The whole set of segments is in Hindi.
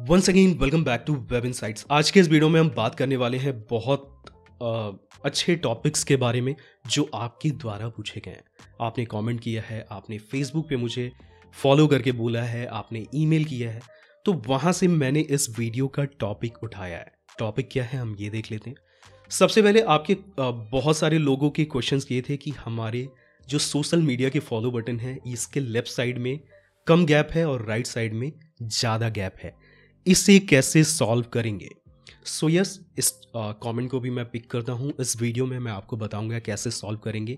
Once again welcome back to Web Insights. आज के इस वीडियो में हम बात करने वाले हैं बहुत अच्छे टॉपिक्स के बारे में जो आपके द्वारा पूछे गए हैं। आपने कमेंट किया है, आपने फेसबुक पे मुझे फॉलो करके बोला है, आपने ईमेल किया है, तो वहाँ से मैंने इस वीडियो का टॉपिक उठाया है। टॉपिक क्या है हम ये देख लेते हैं। सबसे पहले आपके बहुत सारे लोगों के क्वेश्चंस किए थे कि हमारे जो सोशल मीडिया के फॉलो बटन है इसके लेफ्ट साइड में कम गैप है और राइट साइड में ज़्यादा गैप है, इसे कैसे सॉल्व करेंगे। सो यस, इस कमेंट को भी मैं पिक करता हूँ। इस वीडियो में मैं आपको बताऊंगा कैसे सॉल्व करेंगे।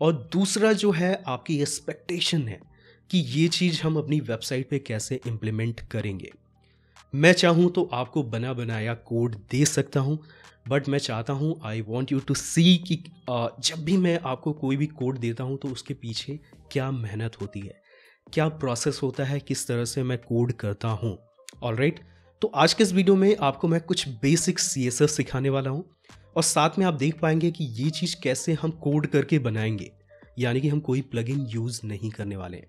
और दूसरा जो है आपकी एक्सपेक्टेशन है कि ये चीज़ हम अपनी वेबसाइट पे कैसे इम्प्लीमेंट करेंगे। मैं चाहूँ तो आपको बना बनाया कोड दे सकता हूँ, बट मैं चाहता हूँ आई वॉन्ट यू टू सी कि जब भी मैं आपको कोई भी कोड देता हूँ तो उसके पीछे क्या मेहनत होती है, क्या प्रोसेस होता है, किस तरह से मैं कोड करता हूँ। ऑलराइट, तो आज के इस वीडियो में आपको मैं कुछ बेसिक CSS सिखाने वाला हूँ और साथ में आप देख पाएंगे कि ये चीज़ कैसे हम कोड करके बनाएंगे, यानी कि हम कोई प्लगइन यूज़ नहीं करने वाले हैं।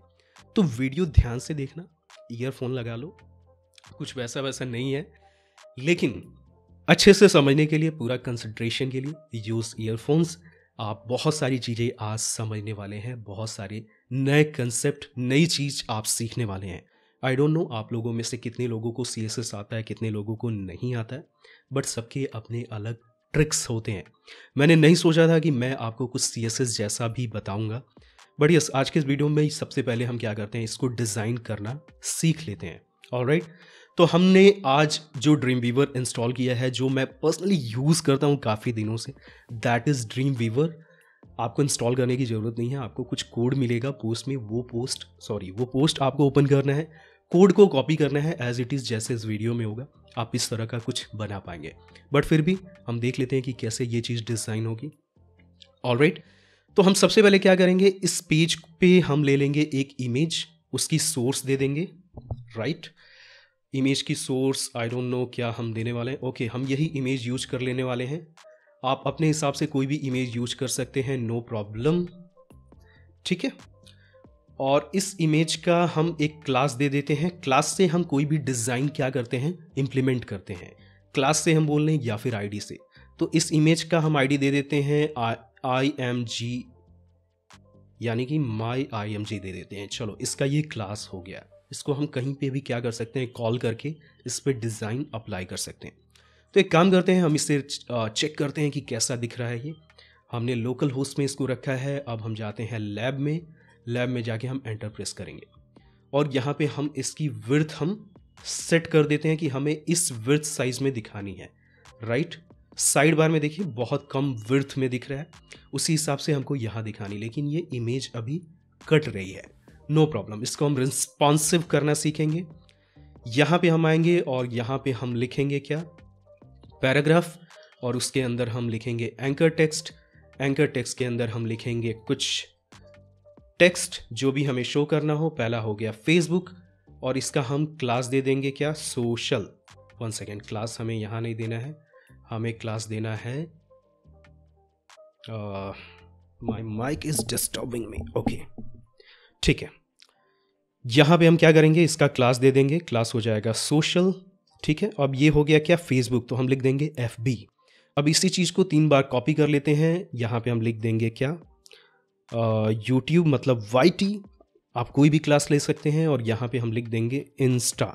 तो वीडियो ध्यान से देखना, ईयरफोन लगा लो, कुछ वैसा वैसा नहीं है, लेकिन अच्छे से समझने के लिए, पूरा कंसंट्रेशन के लिए यूज़ ईयरफोन्स। आप बहुत सारी चीज़ें आज समझने वाले हैं, बहुत सारे नए कंसेप्ट, नई चीज़ आप सीखने वाले हैं। आई डोंट नो आप लोगों में से कितने लोगों को CSS आता है, कितने लोगों को नहीं आता है, बट सबके अपने अलग ट्रिक्स होते हैं। मैंने नहीं सोचा था कि मैं आपको कुछ CSS जैसा भी बताऊंगा, बट यस, आज के इस वीडियो में सबसे पहले हम क्या करते हैं, इसको डिज़ाइन करना सीख लेते हैं। ऑलराइट, तो हमने आज जो ड्रीमवीवर इंस्टॉल किया है, जो मैं पर्सनली यूज़ करता हूँ काफ़ी दिनों से, दैट इज़ ड्रीमवीवर। आपको इंस्टॉल करने की ज़रूरत नहीं है, आपको कुछ कोड मिलेगा पोस्ट में, वो पोस्ट आपको ओपन करना है, कोड को कॉपी करना है एज इट इज़, जैसे इस वीडियो में होगा आप इस तरह का कुछ बना पाएंगे। बट फिर भी हम देख लेते हैं कि कैसे ये चीज़ डिज़ाइन होगी। ऑलराइट, तो हम सबसे पहले क्या करेंगे, इस पेज पे हम ले लेंगे एक इमेज, उसकी सोर्स दे देंगे। राइट, इमेज की सोर्स आई डोंट नो क्या हम देने वाले हैं। ओके, हम यही इमेज यूज कर लेने वाले हैं। आप अपने हिसाब से कोई भी इमेज यूज कर सकते हैं, नो प्रॉब्लम। ठीक है, और इस इमेज का हम एक क्लास दे देते हैं। क्लास से हम कोई भी डिज़ाइन क्या करते हैं, इम्प्लीमेंट करते हैं। क्लास से हम बोल लें या फिर आईडी से। तो इस इमेज का हम आईडी दे देते हैं IMG, यानी कि माई IMG दे देते हैं। चलो, इसका ये क्लास हो गया। इसको हम कहीं पे भी क्या कर सकते हैं, कॉल करके इस पर डिज़ाइन अप्लाई कर सकते हैं। तो एक काम करते हैं, हम इसे चेक करते हैं कि कैसा दिख रहा है। ये हमने लोकल होस्ट में इसको रखा है। अब हम जाते हैं लैब में जाके हम एंटर प्रेस करेंगे और यहाँ पे हम इसकी विड्थ हम सेट कर देते हैं कि हमें इस विड्थ साइज में दिखानी है। राइट, साइड बार में देखिए बहुत कम विड्थ में दिख रहा है, उसी हिसाब से हमको यहाँ दिखानी, लेकिन ये इमेज अभी कट रही है। नो प्रॉब्लम, इसको हम रिस्पॉन्सिव करना सीखेंगे। यहाँ पे हम आएंगे और यहाँ पे हम लिखेंगे क्या, पैराग्राफ, और उसके अंदर हम लिखेंगे एंकर टेक्स्ट। एंकर टेक्स्ट के अंदर हम लिखेंगे कुछ टेक्स्ट जो भी हमें शो करना हो। पहला हो गया फेसबुक, और इसका हम क्लास दे देंगे क्या, सोशल। वन सेकेंड, क्लास हमें यहाँ नहीं देना है, हमें क्लास देना है, my mic is disturbing me. Okay, ठीक है, यहाँ पे हम क्या करेंगे, इसका क्लास दे देंगे, क्लास हो जाएगा सोशल। ठीक है, अब ये हो गया क्या, फेसबुक, तो हम लिख देंगे FB। अब इसी चीज़ को 3 बार कॉपी कर लेते हैं। यहाँ पे हम लिख देंगे क्या, YouTube, मतलब YT। आप कोई भी क्लास ले सकते हैं, और यहाँ पे हम लिख देंगे इंस्टा।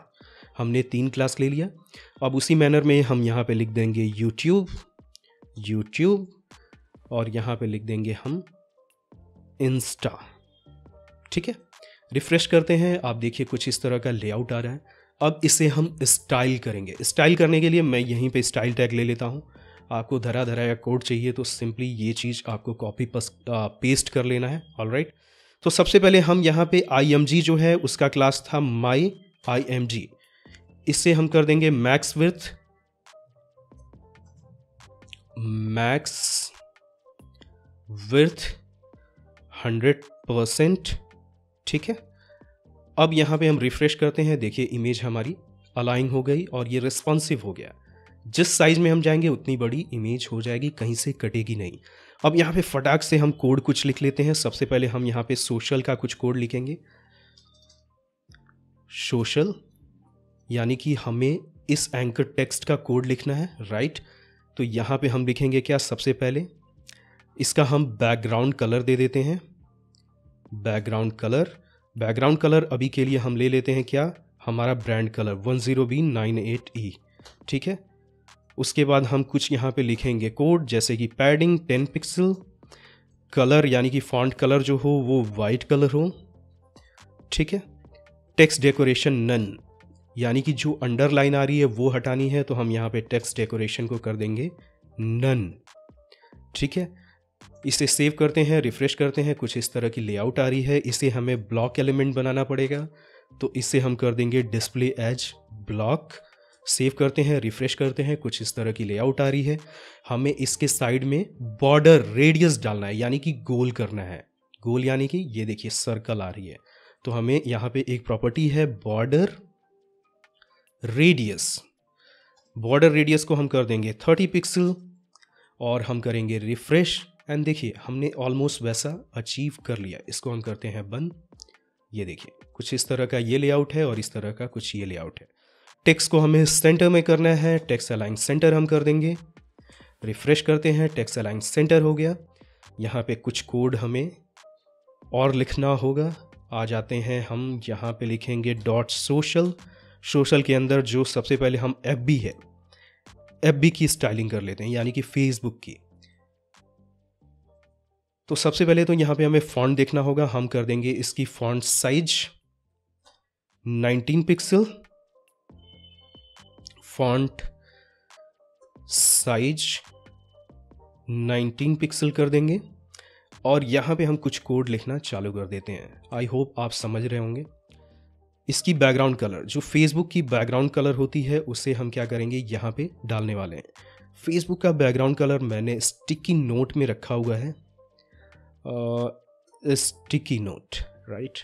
हमने 3 क्लास ले लिया। अब उसी मैनर में हम यहाँ पे लिख देंगे यूट्यूब, और यहाँ पे लिख देंगे हम इंस्टा। ठीक है, रिफ्रेश करते हैं, आप देखिए कुछ इस तरह का लेआउट आ रहा है। अब इसे हम स्टाइल करेंगे। स्टाइल करने के लिए मैं यहीं पे स्टाइल टैग ले लेता हूँ। आपको धरा धराया कोड चाहिए तो सिंपली ये चीज़ आपको कॉपी पेस्ट कर लेना है। ऑलराइट, तो सबसे पहले हम यहाँ पे IMG जो है उसका क्लास था माई IMG, इससे हम कर देंगे मैक्स विड्थ 100%। ठीक है, अब यहाँ पे हम रिफ्रेश करते हैं, देखिए इमेज हमारी अलाइन हो गई और ये रिस्पॉन्सिव हो गया। जिस साइज में हम जाएंगे उतनी बड़ी इमेज हो जाएगी, कहीं से कटेगी नहीं। अब यहाँ पे फटाक से हम कोड कुछ लिख लेते हैं। सबसे पहले हम यहाँ पे सोशल का कुछ कोड लिखेंगे, सोशल। यानी कि हमें इस एंकर टेक्स्ट का कोड लिखना है, राइट। तो यहाँ पे हम लिखेंगे क्या, सबसे पहले इसका हम बैकग्राउंड कलर दे देते हैं। बैकग्राउंड कलर अभी के लिए हम ले लेते हैं क्या, हमारा ब्रांड कलर 10B98E, ठीक है। उसके बाद हम कुछ यहाँ पे लिखेंगे कोड, जैसे कि पैडिंग 10 पिक्सल, कलर यानी कि फॉन्ट कलर जो हो वो वाइट कलर हो, ठीक है। टेक्स्ट डेकोरेशन नन, यानी कि जो अंडरलाइन आ रही है वो हटानी है, तो हम यहाँ पे टेक्स्ट डेकोरेशन को कर देंगे नन, ठीक है। इसे सेव करते हैं, रिफ्रेश करते हैं, कुछ इस तरह की लेआउट आ रही है। इसे हमें ब्लॉक एलिमेंट बनाना पड़ेगा, तो इसे हम कर देंगे डिस्प्ले एज ब्लॉक। सेव करते हैं, रिफ्रेश करते हैं, कुछ इस तरह की लेआउट आ रही है। हमें इसके साइड में बॉर्डर रेडियस डालना है, यानी कि गोल करना है। गोल यानी कि ये देखिए सर्कल आ रही है, तो हमें यहाँ पे एक प्रॉपर्टी है बॉर्डर रेडियस। बॉर्डर रेडियस को हम कर देंगे 30 पिक्सल और हम करेंगे रिफ्रेश, एंड देखिए हमने ऑलमोस्ट वैसा अचीव कर लिया। इसको हम करते हैं बंद। ये देखिए कुछ इस तरह का ये लेआउट है और इस तरह का कुछ ये लेआउट है। टेक्स्ट को हमें सेंटर में करना है, टेक्स्ट अलाइन सेंटर हम कर देंगे। रिफ्रेश करते हैं, टेक्स्ट अलाइन सेंटर हो गया। यहाँ पे कुछ कोड हमें और लिखना होगा। आ जाते हैं हम, यहाँ पे लिखेंगे डॉट सोशल। सोशल के अंदर जो सबसे पहले हम FB है, FB की स्टाइलिंग कर लेते हैं, यानी कि फेसबुक की। तो सबसे पहले तो यहाँ पे हमें फॉन्ट देखना होगा। हम कर देंगे इसकी font size 19 pixel, font size 19 pixel कर देंगे और यहाँ पे हम कुछ कोड लिखना चालू कर देते हैं। आई होप आप समझ रहे होंगे। इसकी बैकग्राउंड कलर, जो फेसबुक की बैकग्राउंड कलर होती है, उसे हम क्या करेंगे यहाँ पे डालने वाले हैं। फेसबुक का बैकग्राउंड कलर मैंने स्टिकी नोट में रखा हुआ है, sticky note, right.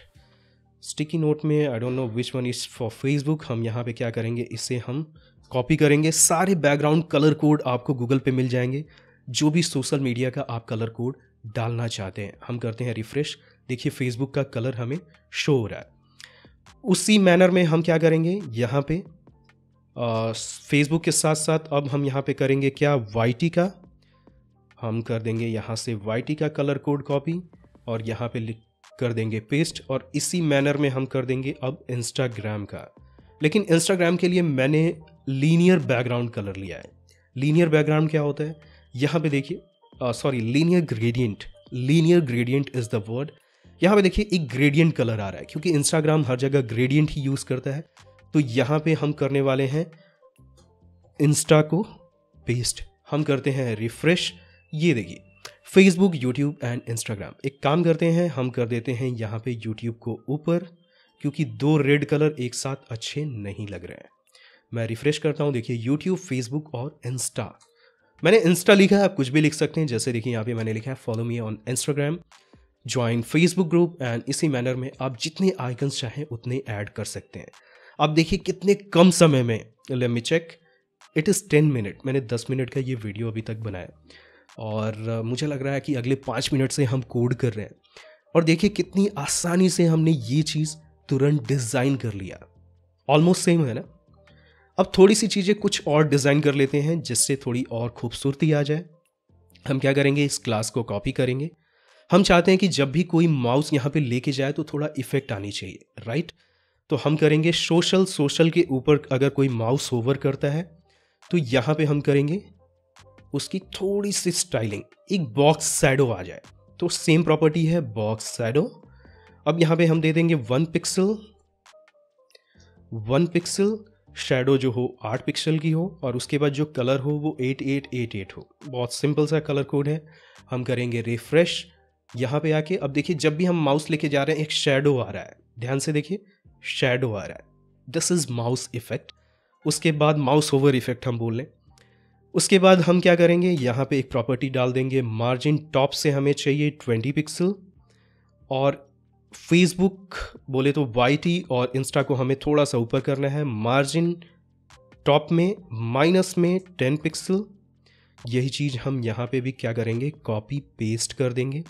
Sticky note में I don't know which one is for Facebook. हम यहाँ पे क्या करेंगे, इसे हम कॉपी करेंगे। सारे बैकग्राउंड कलर कोड आपको गूगल पे मिल जाएंगे, जो भी सोशल मीडिया का आप कलर कोड डालना चाहते हैं। हम करते हैं रिफ्रेश, देखिए फेसबुक का कलर हमें शो हो रहा है। उसी मैनर में हम क्या करेंगे, यहाँ पे फेसबुक के साथ साथ अब हम यहाँ पे करेंगे क्या, YT का। हम कर देंगे यहाँ से YT का कलर कोड कॉपी और यहाँ पे कर देंगे पेस्ट, और इसी मैनर में हम कर देंगे अब इंस्टाग्राम का। लेकिन इंस्टाग्राम के लिए मैंने लीनियर बैकग्राउंड कलर लिया है। लीनियर बैकग्राउंड क्या होता है, यहाँ पे देखिए, sorry linear gradient is the word. यहाँ पे देखिए एक ग्रेडियंट कलर आ रहा है, क्योंकि इंस्टाग्राम हर जगह ग्रेडियंट ही यूज करता है। तो यहाँ पे हम करने वाले हैं इंस्टा को पेस्ट। हम करते हैं रिफ्रेश। ये देखिए फेसबुक, यूट्यूब एंड इंस्टाग्राम। एक काम करते हैं, हम कर देते हैं यहाँ पे यूट्यूब को ऊपर, क्योंकि दो रेड कलर एक साथ अच्छे नहीं लग रहे हैं। मैं रिफ्रेश करता हूँ, देखिए यूट्यूब, फेसबुक और इंस्टा। मैंने इंस्टा लिखा है, आप कुछ भी लिख सकते हैं। जैसे देखिए यहाँ पे मैंने लिखा है follow me on Instagram, join Facebook group, and इसी मैनर में आप जितने आइकन्स चाहें उतने ऐड कर सकते हैं। अब देखिए कितने कम समय में, let me check, it is 10 minute. मैंने 10 मिनट का ये वीडियो अभी तक बनाया और मुझे लग रहा है कि अगले 5 मिनट से हम कोड कर रहे हैं। और देखिए कितनी आसानी से हमने ये चीज़ तुरंत डिज़ाइन कर लिया। ऑलमोस्ट सेम है ना। अब थोड़ी सी चीज़ें कुछ और डिज़ाइन कर लेते हैं, जिससे थोड़ी और खूबसूरती आ जाए। हम क्या करेंगे, इस क्लास को कॉपी करेंगे। हम चाहते हैं कि जब भी कोई माउस यहाँ पे लेके जाए तो थोड़ा इफेक्ट आनी चाहिए, राइट। तो हम करेंगे सोशल के ऊपर अगर कोई माउस होवर करता है तो यहाँ पे हम करेंगे उसकी थोड़ी सी स्टाइलिंग, एक बॉक्स शैडो आ जाए। तो सेम प्रॉपर्टी है बॉक्स शैडो। अब यहाँ पे हम दे देंगे 1 पिक्सल, शैडो जो हो 8 पिक्सल की हो, और उसके बाद जो कलर हो वो 8888 हो। बहुत सिंपल सा कलर कोड है। हम करेंगे रिफ्रेश। यहाँ पे आके अब देखिए जब भी हम माउस लेके जा रहे हैं एक शैडो आ रहा है, ध्यान से देखिए शैडो आ रहा है। This is mouse effect. उसके बाद माउस ओवर इफेक्ट हम बोल लें। उसके बाद हम क्या करेंगे, यहाँ पे एक प्रॉपर्टी डाल देंगे मार्जिन टॉप से हमें चाहिए 20 पिक्सल, और फेसबुक बोले तो YT और इंस्टा को हमें थोड़ा सा ऊपर करना है। मार्जिन टॉप में माइनस में 10 पिक्सल। यही चीज़ हम यहाँ पे भी क्या करेंगे, कॉपी पेस्ट कर देंगे।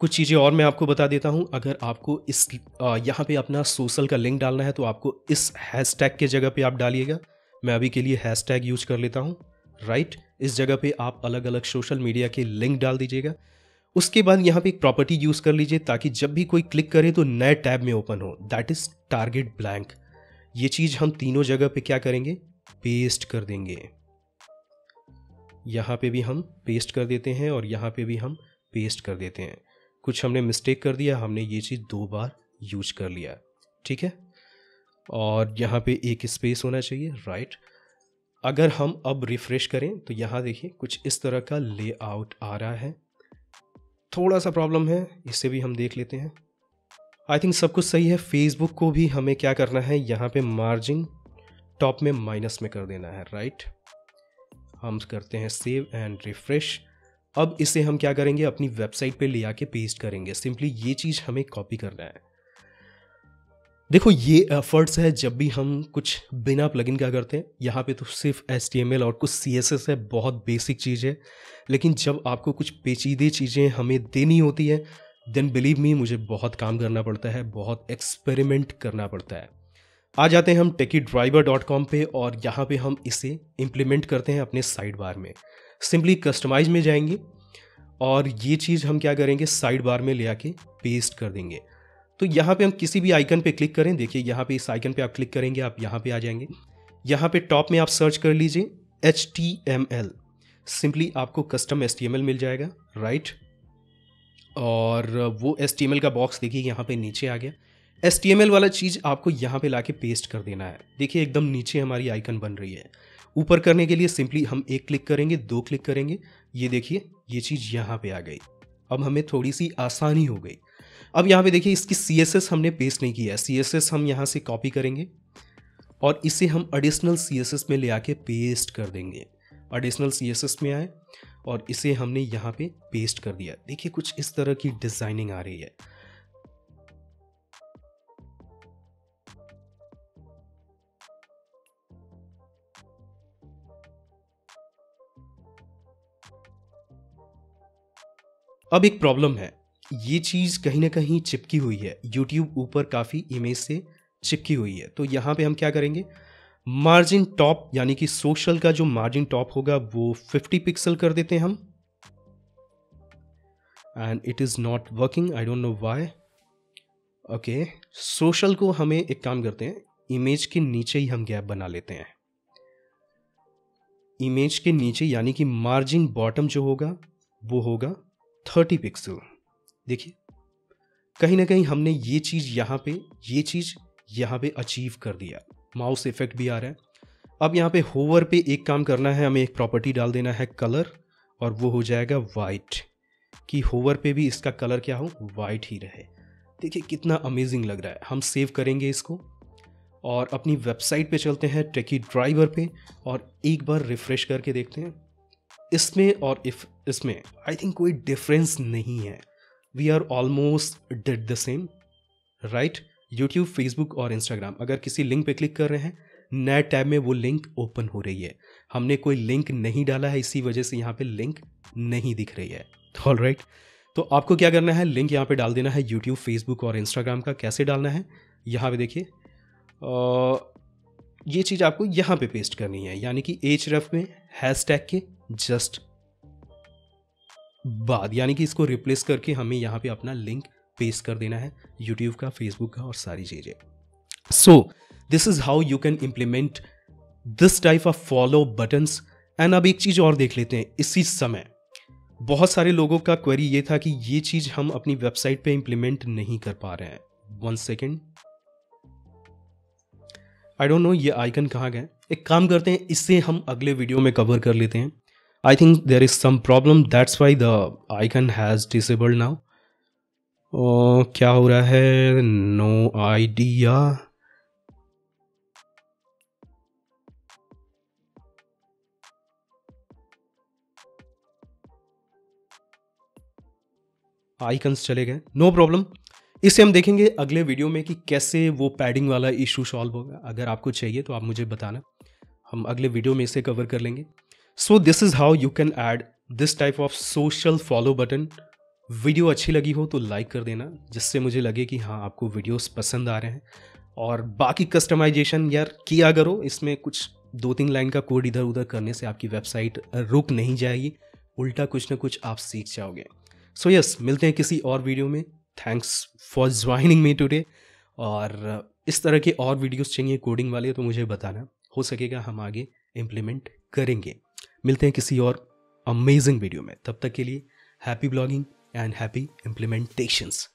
कुछ चीज़ें और मैं आपको बता देता हूँ। अगर आपको इस यहाँ पे अपना सोशल का लिंक डालना है तो आपको इस हैशटैग के जगह पे आप डालिएगा। मैं अभी के लिए हैशटैग यूज कर लेता हूँ, राइट। इस जगह पे आप अलग अलग सोशल मीडिया के लिंक डाल दीजिएगा। उसके बाद यहाँ पे एक प्रॉपर्टी यूज कर लीजिए ताकि जब भी कोई क्लिक करे तो नए टैब में ओपन हो, दैट इज टारगेट ब्लैंक। ये चीज हम तीनों जगह पे क्या करेंगे, पेस्ट कर देंगे। यहाँ पे भी हम पेस्ट कर देते हैं और यहाँ पे भी हम पेस्ट कर देते हैं। कुछ हमने मिस्टेक कर दिया, हमने ये चीज़ 2 बार यूज कर लिया, ठीक है। और यहाँ पे एक स्पेस होना चाहिए, राइट। अगर हम अब रिफ्रेश करें तो यहाँ देखिए कुछ इस तरह का लेआउट आ रहा है। थोड़ा सा प्रॉब्लम है, इससे भी हम देख लेते हैं। आई थिंक सब कुछ सही है। फेसबुक को भी हमें क्या करना है, यहाँ पे मार्जिन टॉप में माइनस में कर देना है, राइट। हम करते हैं सेव एंड रिफ्रेश। अब इसे हम क्या करेंगे, अपनी वेबसाइट पे ले आके पेस्ट करेंगे। सिंपली ये चीज़ हमें कॉपी करना है। देखो ये एफर्ट्स है जब भी हम कुछ बिना प्लगइन का करते हैं। यहाँ पे तो सिर्फ HTML और कुछ CSS है, बहुत बेसिक चीज़ है। लेकिन जब आपको कुछ पेचीदे चीज़ें हमें देनी होती है, देन बिलीव मी मुझे बहुत काम करना पड़ता है, बहुत एक्सपेरिमेंट करना पड़ता है। आ जाते हैं हम techydriver.com पे और यहाँ पे हम इसे इम्प्लीमेंट करते हैं अपने साइड बार में। सिंपली कस्टमाइज में जाएंगे और ये चीज़ हम क्या करेंगे, साइड बार में ले आके पेस्ट कर देंगे। तो यहाँ पे हम किसी भी आइकन पे क्लिक करें, देखिए यहाँ पे इस आइकन पे आप क्लिक करेंगे, आप यहाँ पे आ जाएंगे। यहाँ पे टॉप में आप सर्च कर लीजिए HTML, सिंपली आपको कस्टम HTML मिल जाएगा, राइट। और वो HTML का बॉक्स देखिए यहाँ पे नीचे आ गया। HTML वाला चीज़ आपको यहाँ पे लाके पेस्ट कर देना है। देखिए एकदम नीचे हमारी आइकन बन रही है। ऊपर करने के लिए सिंपली हम 1 क्लिक करेंगे, 2 क्लिक करेंगे, ये देखिए ये चीज़ यहाँ पे आ गई। अब हमें थोड़ी सी आसानी हो गई। अब यहाँ पे देखिए इसकी CSS हमने पेस्ट नहीं किया है। CSS हम यहाँ से कॉपी करेंगे और इसे हम एडिशनल CSS में ले आके पेस्ट कर देंगे। एडिशनल CSS में आए और इसे हमने यहाँ पे पेस्ट कर दिया। देखिए कुछ इस तरह की डिज़ाइनिंग आ रही है। अब एक प्रॉब्लम है, ये चीज़ कहीं ना कहीं चिपकी हुई है। YouTube ऊपर काफ़ी इमेज से चिपकी हुई है। तो यहाँ पे हम क्या करेंगे, मार्जिन टॉप यानी कि सोशल का जो मार्जिन टॉप होगा वो 50 पिक्सल कर देते हैं हम। And it is not working, I don't know why. Okay, social को हमें एक काम करते हैं, इमेज के नीचे ही हम गैप बना लेते हैं। इमेज के नीचे यानी कि मार्जिन बॉटम जो होगा वो होगा 30 पिक्सल। देखिए कहीं ना कहीं हमने ये चीज़ यहाँ पे अचीव कर दिया। माउस इफेक्ट भी आ रहा है। अब यहाँ पे होवर पे एक काम करना है, हमें एक प्रॉपर्टी डाल देना है कलर, और वो हो जाएगा वाइट, कि होवर पे भी इसका कलर क्या हो, वाइट ही रहे। देखिए कितना अमेजिंग लग रहा है। हम सेव करेंगे इसको और अपनी वेबसाइट पे चलते हैं टेकीड्राइवर पे और एक बार रिफ्रेश करके देखते हैं। इसमें और इसमें आई थिंक कोई डिफरेंस नहीं है। We are almost did the same, right. YouTube, Facebook और इंस्टाग्राम, अगर किसी लिंक पे क्लिक कर रहे हैं, नए टैब में वो लिंक ओपन हो रही है। हमने कोई लिंक नहीं डाला है, इसी वजह से यहाँ पे लिंक नहीं दिख रही है। ऑलराइट, तो आपको क्या करना है, लिंक यहाँ पे डाल देना है यूट्यूब, फेसबुक और इंस्टाग्राम का। कैसे डालना है, यहाँ पे देखिए, ये चीज़ आपको यहाँ पे पेस्ट करनी है, यानी कि href में हैशटैग के जस्ट बाद, यानी कि इसको रिप्लेस करके हमें यहाँ पे अपना लिंक पेस्ट कर देना है, यूट्यूब का, फेसबुक का और सारी चीज़ें। So this is how you can implement this type of follow buttons. And अब एक चीज़ और देख लेते हैं। इसी समय बहुत सारे लोगों का क्वेरी ये था कि ये चीज़ हम अपनी वेबसाइट पे इम्प्लीमेंट नहीं कर पा रहे हैं। 1 सेकेंड, आई डोंट नो ये आइकन कहाँ गए। एक काम करते हैं, इससे हम अगले वीडियो में कवर कर लेते हैं। I think there is some problem, that's why the icon has disabled now. क्या हो रहा है, नो आइडिया। आइकन्स चले गए, नो प्रॉब्लम। इसे हम देखेंगे अगले वीडियो में कि कैसे वो पैडिंग वाला इशू सॉल्व होगा। अगर आपको चाहिए तो आप मुझे बताना, हम अगले वीडियो में इसे कवर कर लेंगे। So this is how you can add this type of social follow button video अच्छी लगी हो तो लाइक कर देना, जिससे मुझे लगे कि हाँ आपको वीडियोस पसंद आ रहे हैं। और बाकी कस्टमाइजेशन यार किया करो, इसमें कुछ 2-3 लाइन का कोड इधर उधर करने से आपकी वेबसाइट रुक नहीं जाएगी, उल्टा कुछ ना कुछ आप सीख जाओगे। सो यस, मिलते हैं किसी और वीडियो में। Thanks for joining me today. और इस तरह के और वीडियोस चाहिए कोडिंग वाले तो मुझे बताना, हो सकेगा हम आगे इम्प्लीमेंट करेंगे। मिलते हैं किसी और अमेजिंग वीडियो में, तब तक के लिए happy blogging and happy implementations.